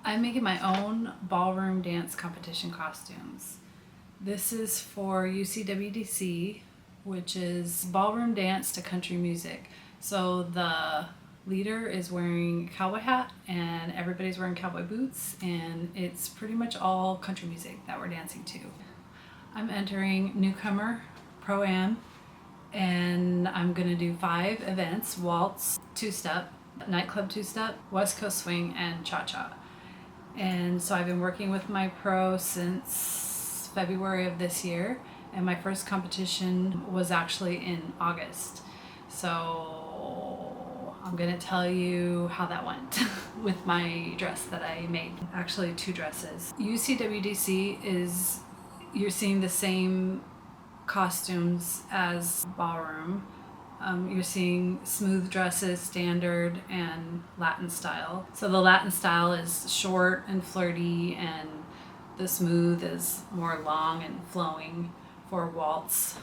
I'm making my own ballroom dance competition costumes. This is for UCWDC, which is ballroom dance to country music. So the leader is wearing a cowboy hat and everybody's wearing cowboy boots, and it's pretty much all country music that we're dancing to. I'm entering newcomer, pro-am, and I'm gonna do 5 events: waltz, two-step, nightclub two-step, West Coast swing, and cha-cha. And so I've been working with my pro since February of this year, and my first competition was actually in August. So I'm gonna tell you how that went with my dress that I made. Actually 2 dresses. UCWDC is, you're seeing the same costumes as ballroom. You're seeing smooth dresses, standard, and Latin style. So the Latin style is short and flirty, and the smooth is more long and flowing for waltz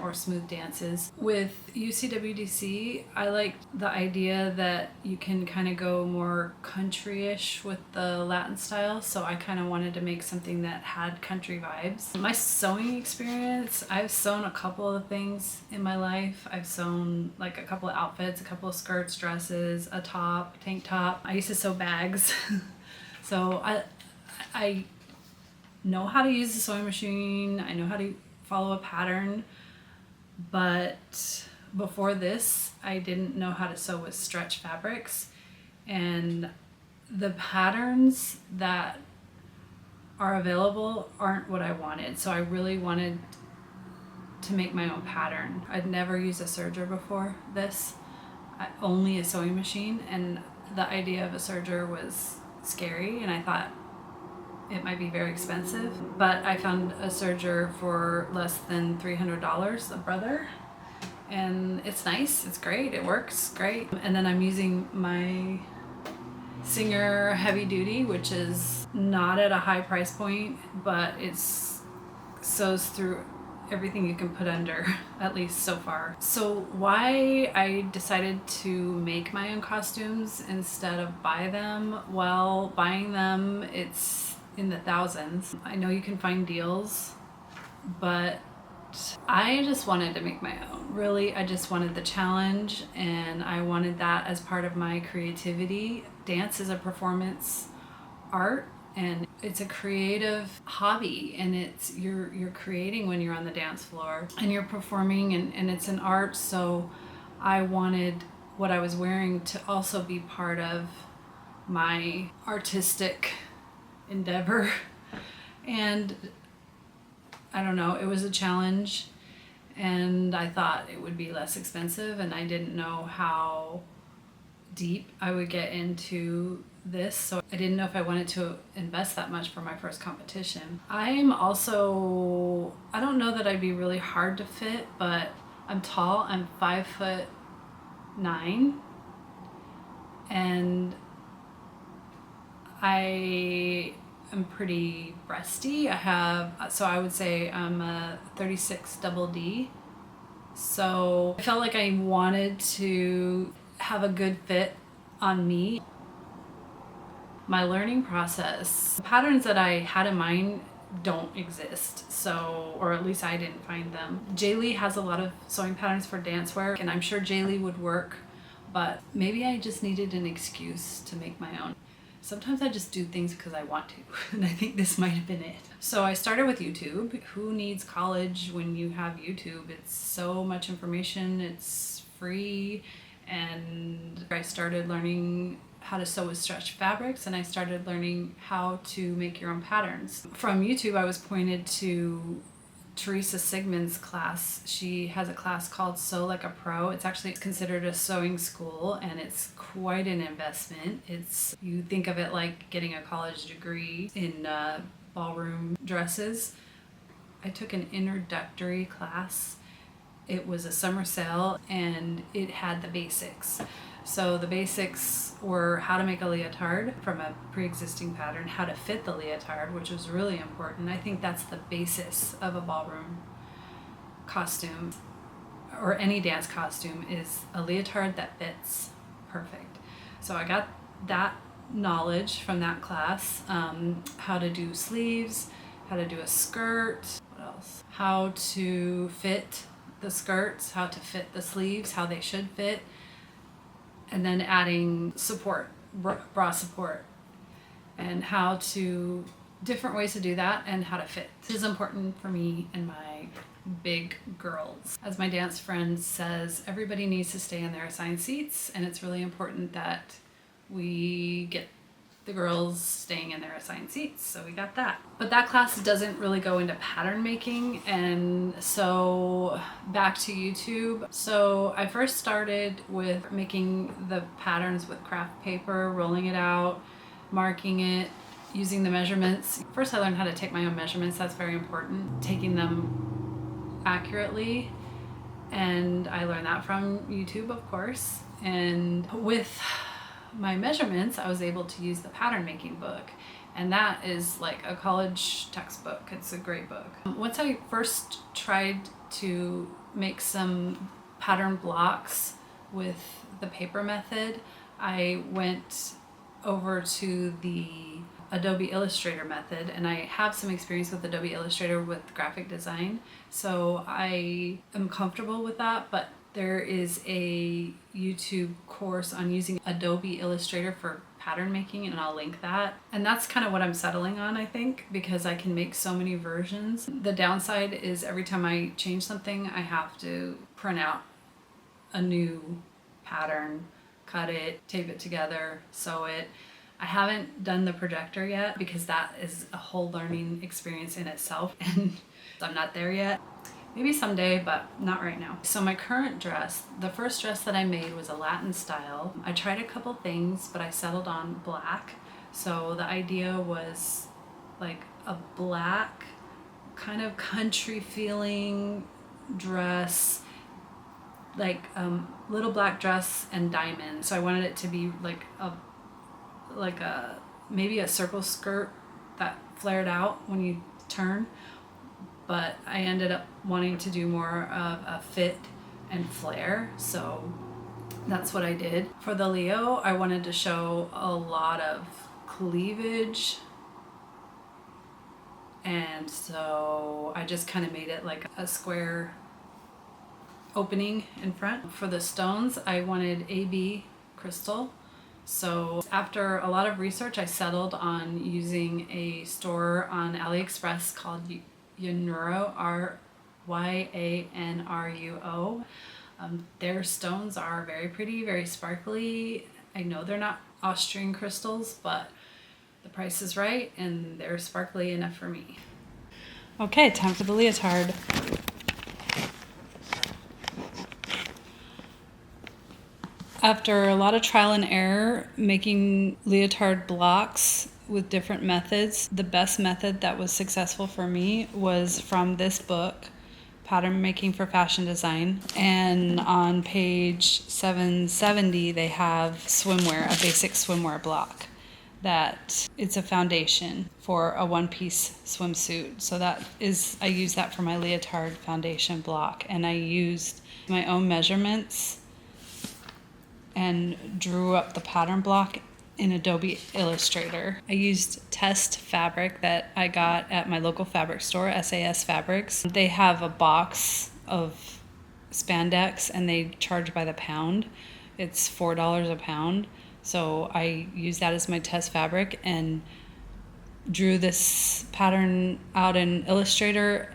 or smooth dances. With UCWDC, I like the idea that you can kind of go more country-ish with the Latin style, so I kind of wanted to make something that had country vibes. My sewing experience, I've sewn a couple of things in my life. I've sewn like a couple of outfits, a couple of skirts, dresses, a top, tank top. I used to sew bags. So I know how to use the sewing machine. I know how to follow a pattern. But before this, I didn't know how to sew with stretch fabrics, and the patterns that are available aren't what I wanted. So I really wanted to make my own pattern. I'd never used a serger before this, only a sewing machine, and the idea of a serger was scary, and I thought it might be very expensive, but I found a serger for less than $300 a brother, and it's nice, it's great, it works great. And then I'm using my Singer Heavy Duty, which is not at a high price point, but it sews through everything you can put under, at least so far. So why I decided to make my own costumes instead of buy them? Well, buying them, it's in the thousands. I know you can find deals, but I just wanted to make my own. Really, I just wanted the challenge, and I wanted that as part of my creativity. Dance is a performance art, and it's a creative hobby, and it's you're creating when you're on the dance floor and you're performing, and it's an art. So I wanted what I was wearing to also be part of my artistic endeavor. And I don't know, it was a challenge, and I thought it would be less expensive, and I didn't know how deep I would get into this, so I didn't know if I wanted to invest that much for my first competition. I'm also, I don't know that I'd be really hard to fit, but I'm tall, I'm 5'9", and I am pretty breasty. I would say I'm a 36 double D. So I felt like I wanted to have a good fit on me. My learning process, patterns that I had in mind don't exist, so, or at least I didn't find them. Jaylee has a lot of sewing patterns for dancewear, and I'm sure Jaylee would work, but maybe I just needed an excuse to make my own. Sometimes I just do things because I want to, and I think this might have been it. So I started with YouTube. Who needs college when you have YouTube? It's so much information, it's free, and I started learning how to sew with stretch fabrics, and I started learning how to make your own patterns. From YouTube, I was pointed to Teresa Sigmund's class. She has a class called Sew Like a Pro. It's actually considered a sewing school, and it's quite an investment. You think of it like getting a college degree in ballroom dresses. I took an introductory class. It was a summer sale, and it had the basics. So the basics were how to make a leotard from a pre-existing pattern, how to fit the leotard, which was really important. I think that's the basis of a ballroom costume, or any dance costume, is a leotard that fits perfect. So I got that knowledge from that class, how to do sleeves, how to do a skirt, what else? How to fit the skirts, how to fit the sleeves, how they should fit, and then adding support, bra support, and how to, different ways to do that and how to fit. This is important for me and my big girls. As my dance friend says, everybody needs to stay in their assigned seats, and it's really important that we get the girls staying in their assigned seats. So we got that. But that class doesn't really go into pattern making, and so back to YouTube. So I first started with making the patterns with craft paper, rolling it out, marking it, using the measurements. First I learned how to take my own measurements. That's very important. Taking them accurately, and I learned that from YouTube, of course. And with my measurements, I was able to use the pattern making book, and that is like a college textbook. It's a great book. Once I first tried to make some pattern blocks with the paper method, I went over to the Adobe Illustrator method, and I have some experience with Adobe Illustrator with graphic design, so I am comfortable with that. But there is a YouTube course on using Adobe Illustrator for pattern making, and I'll link that. And that's kind of what I'm settling on, I think, because I can make so many versions. The downside is every time I change something, I have to print out a new pattern, cut it, tape it together, sew it. I haven't done the projector yet because that is a whole learning experience in itself, and I'm not there yet. Maybe someday, but not right now. So my current dress, the first dress that I made was a Latin style. I tried a couple things, but I settled on black. So the idea was like a black kind of country feeling dress, like little black dress and diamonds. So I wanted it to be like a maybe a circle skirt that flared out when you turn, but I ended up wanting to do more of a fit and flare, so that's what I did. For the Leo, I wanted to show a lot of cleavage, and so I just kind of made it like a square opening in front. For the stones, I wanted AB crystal. So after a lot of research, I settled on using a store on AliExpress called Ryanruo, Ryanruo. Their stones are very pretty, very sparkly. I know they're not Austrian crystals, but the price is right and they're sparkly enough for me. Okay, time for the leotard. After a lot of trial and error making leotard blocks with different methods, the best method that was successful for me was from this book, Pattern Making for Fashion Design. And on page 770, they have swimwear, a basic swimwear block. That it's a foundation for a one-piece swimsuit. So that is, I used that for my leotard foundation block, and I used my own measurements and drew up the pattern block in Adobe Illustrator. I used test fabric that I got at my local fabric store, SAS Fabrics. They have a box of spandex and they charge by the pound. It's $4 a pound. So I used that as my test fabric and drew this pattern out in Illustrator,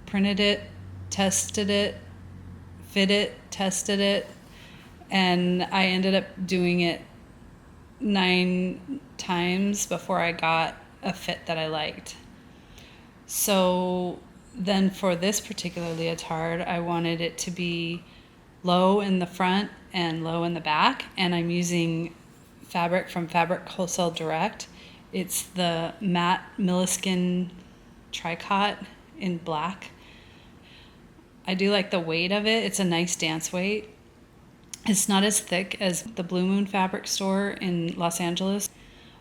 printed it, tested it, fit it, tested it, and I ended up doing it 9 times before I got a fit that I liked. So then for this particular leotard, I wanted it to be low in the front and low in the back, and I'm using fabric from Fabric Wholesale Direct. It's the matte Milliskin tricot in black. I do like the weight of it. It's a nice dance weight. It's not as thick as the Blue Moon fabric store in Los Angeles,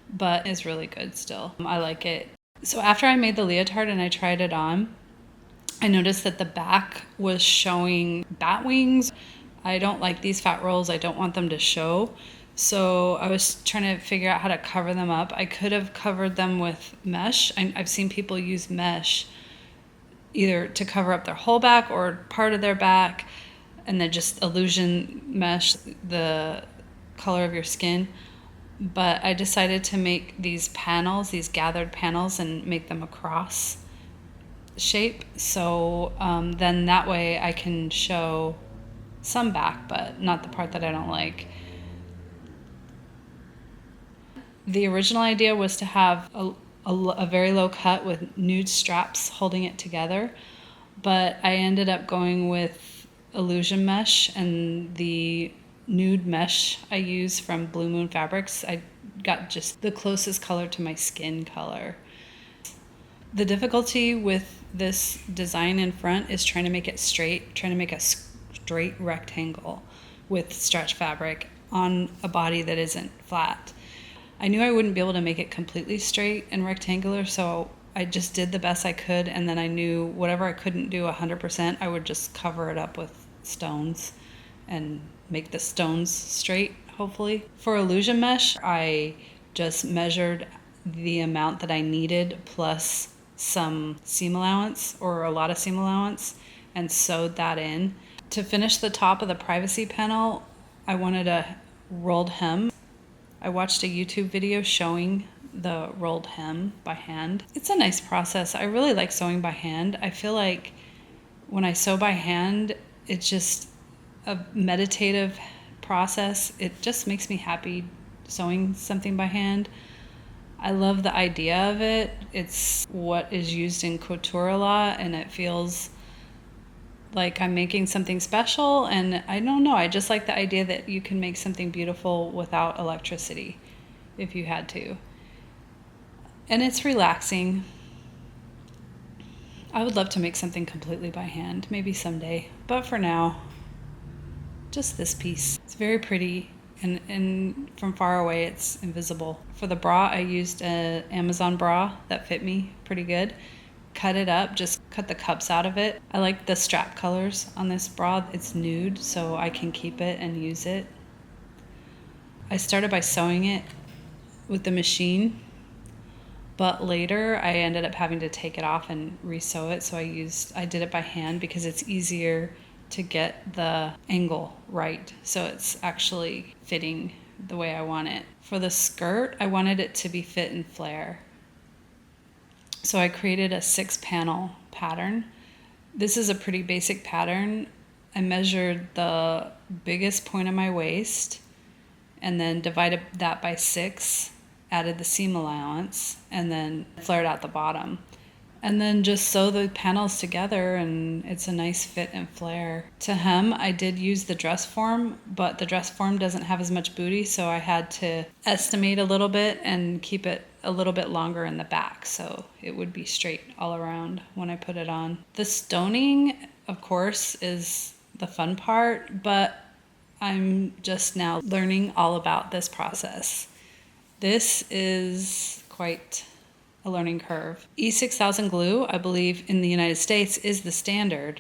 but it's really good still. I like it. So after I made the leotard and I tried it on, I noticed that the back was showing bat wings. I don't like these fat rolls. I don't want them to show. So I was trying to figure out how to cover them up. I could have covered them with mesh. I've seen people use mesh either to cover up their whole back or part of their back, and then just illusion mesh the color of your skin. But I decided to make these panels, these gathered panels, and make them a cross shape. So then that way I can show some back, but not the part that I don't like. The original idea was to have a very low cut with nude straps holding it together, but I ended up going with illusion mesh, and the nude mesh I use from Blue Moon Fabrics, I got just the closest color to my skin color. The difficulty with this design in front is trying to make it straight, trying to make a straight rectangle with stretch fabric on a body that isn't flat. I knew I wouldn't be able to make it completely straight and rectangular, so I just did the best I could, and then I knew whatever I couldn't do 100%, I would just cover it up with stones and make the stones straight, hopefully. For illusion mesh, I just measured the amount that I needed plus some seam allowance, or a lot of seam allowance, and sewed that in. To finish the top of the privacy panel, I wanted a rolled hem. I watched a YouTube video showing the rolled hem by hand. It's a nice process. I really like sewing by hand. I feel like when I sew by hand, it's just a meditative process. It just makes me happy sewing something by hand. I love the idea of it. It's what is used in couture a lot, and it feels like I'm making something special, and I don't know, I just like the idea that you can make something beautiful without electricity if you had to. And it's relaxing. I would love to make something completely by hand, maybe someday, but for now, just this piece. It's very pretty, and from far away it's invisible. For the bra, I used an Amazon bra that fit me pretty good. Cut it up, just cut the cups out of it. I like the strap colors on this bra. It's nude, so I can keep it and use it. I started by sewing it with the machine, but later I ended up having to take it off and re-sew it, so I did it by hand because it's easier to get the angle right, so it's actually fitting the way I want it. For the skirt, I wanted it to be fit and flare. So I created a 6-panel pattern. This is a pretty basic pattern. I measured the biggest point of my waist and then divided that by 6, added the seam allowance, and then flared out the bottom. And then just sew the panels together, and it's a nice fit and flare. To hem, I did use the dress form, but the dress form doesn't have as much booty, so I had to estimate a little bit and keep it a little bit longer in the back, so it would be straight all around when I put it on. The stoning, of course, is the fun part, but I'm just now learning all about this process. This is quite a learning curve. E6000 glue, I believe in the United States, is the standard.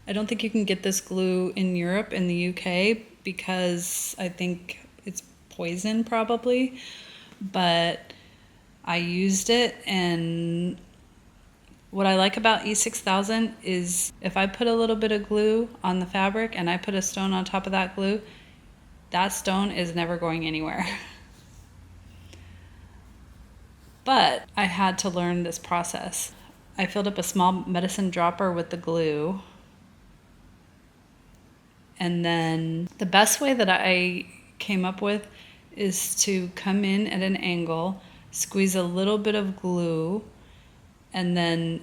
I don't think you can get this glue in Europe, in the UK, because I think it's poison probably, but I used it, and what I like about E6000 is if I put a little bit of glue on the fabric and I put a stone on top of that glue, that stone is never going anywhere. But I had to learn this process. I filled up a small medicine dropper with the glue, and then the best way that I came up with is to come in at an angle, squeeze a little bit of glue, and then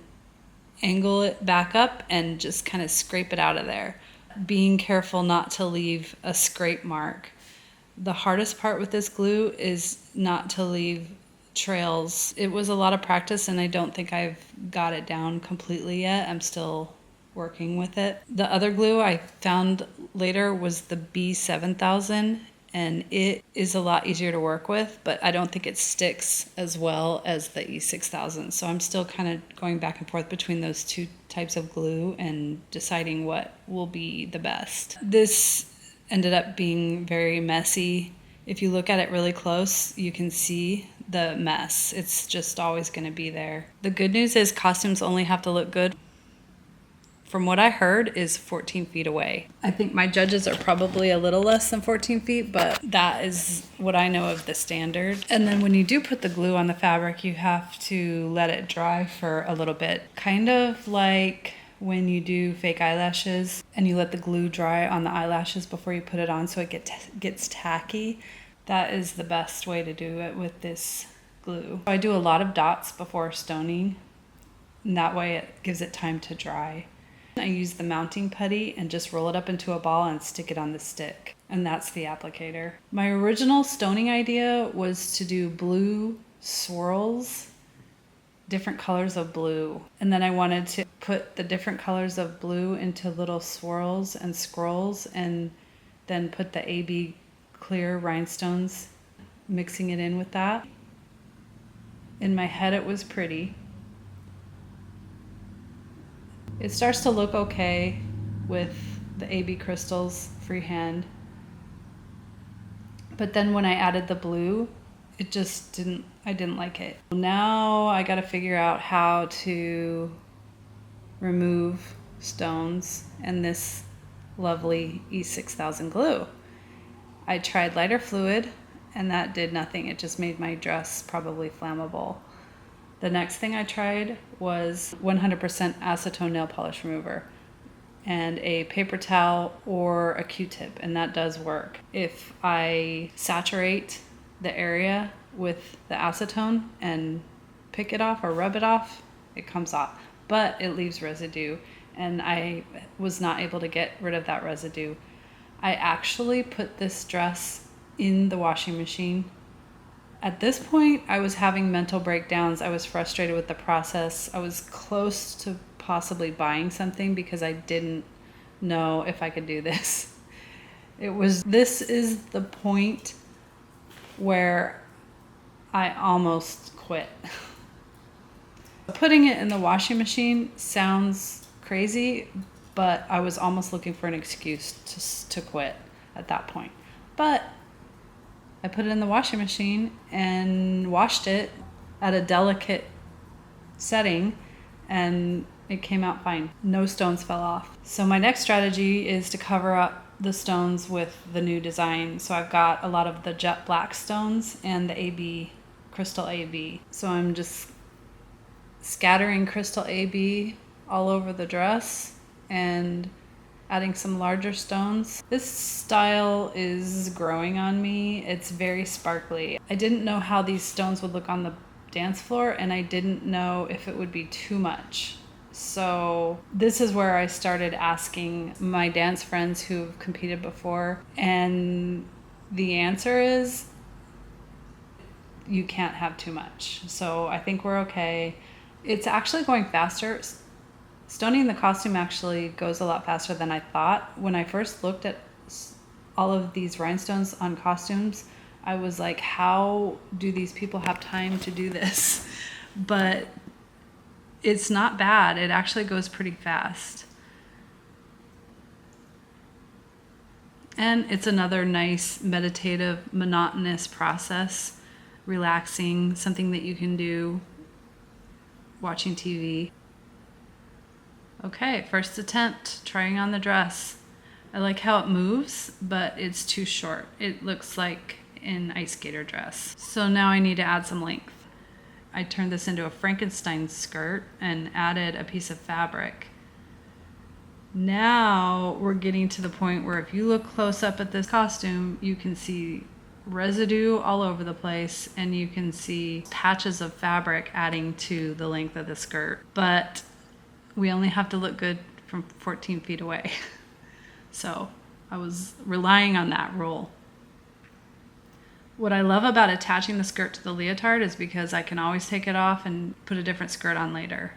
angle it back up and just kind of scrape it out of there, being careful not to leave a scrape mark. The hardest part with this glue is not to leave trails. It was a lot of practice, and I don't think I've got it down completely yet. I'm still working with it. The other glue I found later was the B7000, and it is a lot easier to work with, but I don't think it sticks as well as the E6000. So I'm still kind of going back and forth between those two types of glue and deciding what will be the best. This ended up being very messy. If you look at it really close, you can see the mess. It's just always going to be there. The good news is costumes only have to look good, from what I heard, is 14 feet away. I think my judges are probably a little less than 14 feet, but that is what I know of the standard. And then when you do put the glue on the fabric, you have to let it dry for a little bit. Kind of like when you do fake eyelashes and you let the glue dry on the eyelashes before you put it on so it gets tacky. That is the best way to do it with this glue. I do a lot of dots before stoning, and that way it gives it time to dry. I use the mounting putty and just roll it up into a ball and stick it on the stick. And that's the applicator. My original stoning idea was to do blue swirls, different colors of blue. And then I wanted to put the different colors of blue into little swirls and scrolls and then put the AB clear rhinestones, mixing it in with that. In my head it was pretty. It starts to look okay with the AB crystals freehand. But then when I added the blue, I didn't like it. Now I got to figure out how to remove stones and this lovely E6000 glue. I tried lighter fluid and that did nothing. It just made my dress probably flammable. The next thing I tried was 100% acetone nail polish remover and a paper towel or a Q-tip, and that does work. If I saturate the area with the acetone and pick it off or rub it off, it comes off, but it leaves residue, and I was not able to get rid of that residue. I actually put this dress in the washing machine. At this point, I was having mental breakdowns. I was frustrated with the process. I was close to possibly buying something because I didn't know if I could do this. This is the point where I almost quit. Putting it in the washing machine sounds crazy, but I was almost looking for an excuse to quit at that point. But I put it in the washing machine and washed it at a delicate setting, and it came out fine. No stones fell off. So my next strategy is to cover up the stones with the new design. So I've got a lot of the jet black stones and the AB, crystal AB. So I'm just scattering crystal AB all over the dress and adding some larger stones. This style is growing on me. It's very sparkly. I didn't know how these stones would look on the dance floor, and I didn't know if it would be too much. So this is where I started asking my dance friends who've competed before, and the answer is you can't have too much. So I think we're okay. It's actually going faster. Stoning the costume actually goes a lot faster than I thought. When I first looked at all of these rhinestones on costumes, I was like, how do these people have time to do this? But it's not bad. It actually goes pretty fast. And it's another nice, meditative, monotonous process, relaxing, something that you can do watching TV. Okay, first attempt, trying on the dress. I like how it moves, but it's too short. It looks like an ice skater dress. So now I need to add some length. I turned this into a Frankenstein skirt and added a piece of fabric. Now we're getting to the point where if you look close up at this costume, you can see residue all over the place and you can see patches of fabric adding to the length of the skirt. But we only have to look good from 14 feet away. So I was relying on that rule. What I love about attaching the skirt to the leotard is because I can always take it off and put a different skirt on later.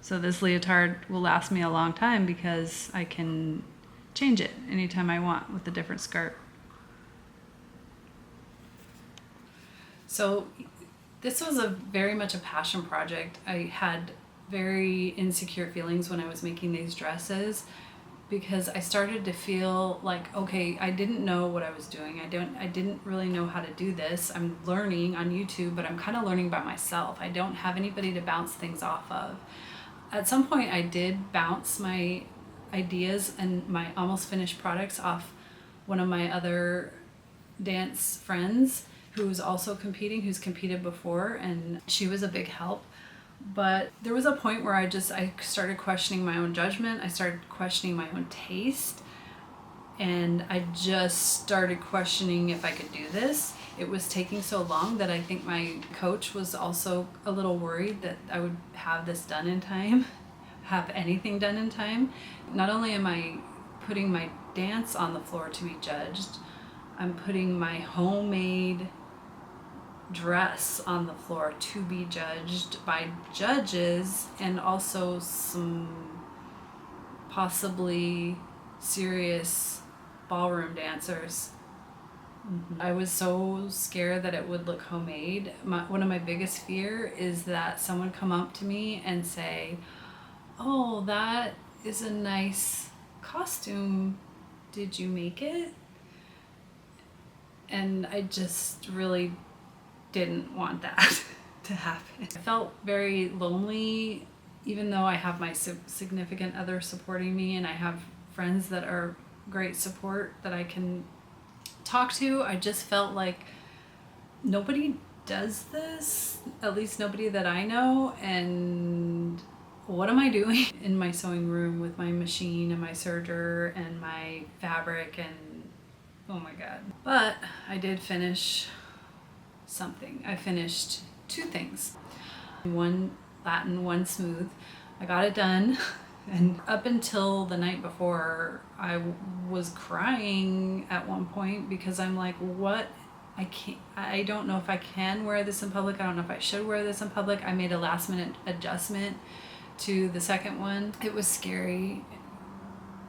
So this leotard will last me a long time because I can change it anytime I want with a different skirt. So this was very much a passion project. I had very insecure feelings when I was making these dresses, because I started to feel like, okay, I didn't know what I was doing. I didn't really know how to do this. I'm learning on YouTube, but I'm kind of learning by myself. I don't have anybody to bounce things off of. At some point I did bounce my ideas and my almost finished products off one of my other dance friends who's also competing, who's competed before, and she was a big help. But there was a point where I started questioning my own judgment. I started questioning my own taste. And I just started questioning if I could do this. It was taking so long that I think my coach was also a little worried that I would have this done in time, have anything done in time. Not only am I putting my dance on the floor to be judged, I'm putting my homemade dress on the floor to be judged by judges and also some possibly serious ballroom dancers. I was so scared that it would look homemade. One of my biggest fear is that someone come up to me and say, "Oh, that is a nice costume. Did you make it?" And I just really didn't want that to happen. I felt very lonely, even though I have my significant other supporting me and I have friends that are great support that I can talk to. I just felt like nobody does this, at least nobody that I know, and what am I doing in my sewing room with my machine and my serger and my fabric, and oh my god. But I did finish something. I finished two things. One Latin, one smooth. I got it done. And up until the night before, I was crying at one point because I'm like, what? I don't know if I can wear this in public. I don't know if I should wear this in public. I made a last minute adjustment to the second one. It was scary.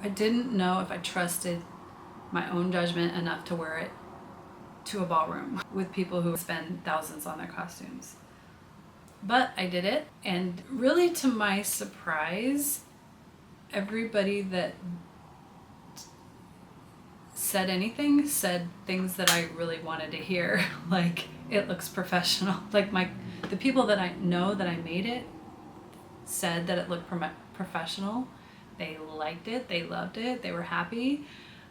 I didn't know if I trusted my own judgment enough to wear it to a ballroom with people who spend thousands on their costumes. But I did it, and really to my surprise, everybody that said anything said things that I really wanted to hear. Like, it looks professional. Like the people that I know that I made it said that it looked professional. They liked it, they loved it, they were happy.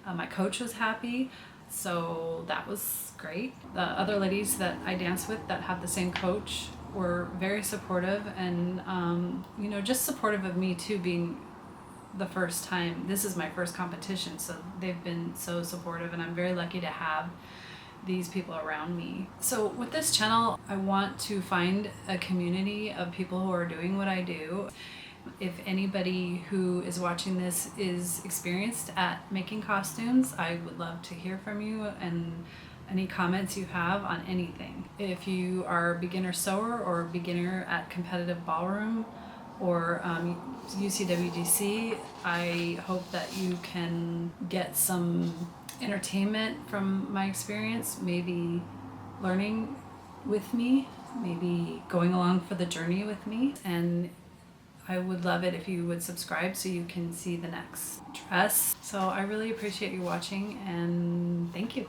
My coach was happy. So that was great. The other ladies that I dance with that have the same coach were very supportive and, just supportive of me too, being the first time. This is my first competition, so they've been so supportive, and I'm very lucky to have these people around me. So with this channel, I want to find a community of people who are doing what I do. If anybody who is watching this is experienced at making costumes, I would love to hear from you and any comments you have on anything. If you are a beginner sewer or a beginner at competitive ballroom or UCWDC, I hope that you can get some entertainment from my experience, maybe learning with me, maybe going along for the journey with me. And I would love it if you would subscribe so you can see the next dress. So I really appreciate you watching, and thank you.